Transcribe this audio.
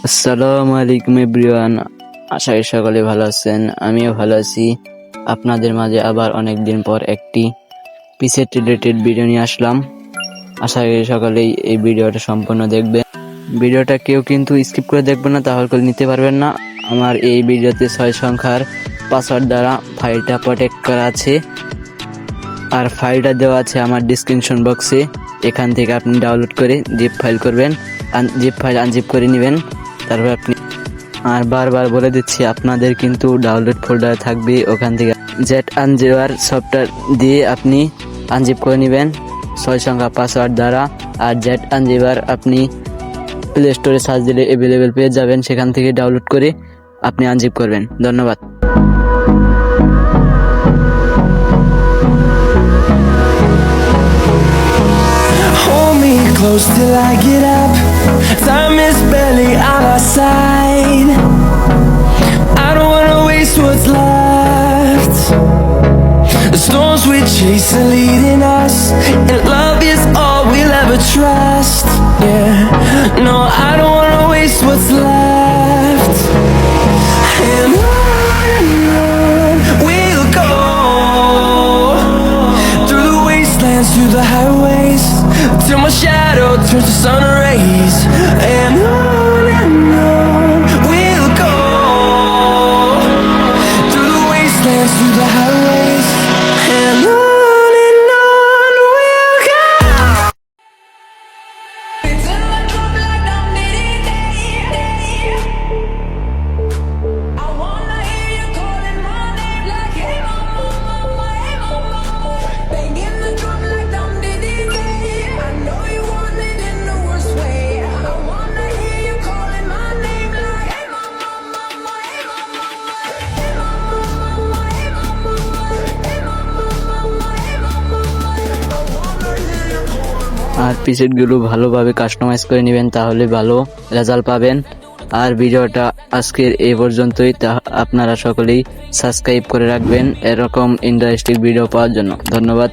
আসসালামু আলাইকুম এভরিওয়ান, আশা করি সকলে ভালো আছেন। আমিও ভালো আছি। আপনাদের মাঝে আবার অনেক দিন পর একটি পিসেট রিলেটেড ভিডিও নিয়ে আসলাম। আশা করি সকলেই এই ভিডিওটা সম্পূর্ণ দেখবেন। ভিডিওটা কেউ কিন্তু স্কিপ করে দেখবেন না, তাহলে করে নিতে পারবেন না। আমার এই ভিডিওতে 6 সংখ্যার পাসওয়ার্ড দ্বারা ফাইলটা প্রোটেক্ট করা আছে, আর ফাইলটা দেওয়া আছে আমার ডিসক্রিপশন বক্সে। এখান থেকে আপনি ডাউনলোড করে জিপ ফাইল করবেন, জিপ ফাইল আনজিপ করে নেবেন। তারপর আপনি, আর বারবার বলে দিচ্ছি, আপনাদের কিন্তু ডাউনলোড ফোল্ডারে থাকবে, ওখান থেকে জেট আনজিপার সফটওয়্যার দিয়ে আপনি আনজিপ করে নেবেন 6 সংখ্যা পাসওয়ার্ড দ্বারা। আর জেট আনজিপার আপনি প্লে স্টোরে সার্চ দিলে অ্যাভেলেবেল পেয়ে যাবেন, সেখান থেকে ডাউনলোড করে আপনি আনজিপ করবেন। ধন্যবাদ। Hold me close till I get up. Time is barely on our side. I don't wanna waste what's left. The storms we chase are leading us, and love is all we'll ever trust. Yeah, no, I don't wanna waste what's left. And on we'll go, through the wastelands, through the highways, till my shadow turns to sun rays. And on we'll go, through the wastelands, through the highways. And on we'll go. I wanna hear you calling my name like hey mama, mama, hey mama. Banging the drum like dum diddy day. I know you want it in the worst way. I wanna hear you calling my name like hey mama, mama, hey mama. Hey mama, mama, hey mama. Hey mama, mama, hey mama. I wanna hear you calling my আর পিসেটগুলো ভালোভাবে customise করে নেবেন, তাহলে ভালো result পাবেন। আর ভিডিওটা আজকের এই পর্যন্তই। আপনারা সকলেই সাবস্ক্রাইব করে রাখবেন এরকম ইন্টারেস্টিং ভিডিও পাওয়ার জন্য। ধন্যবাদ।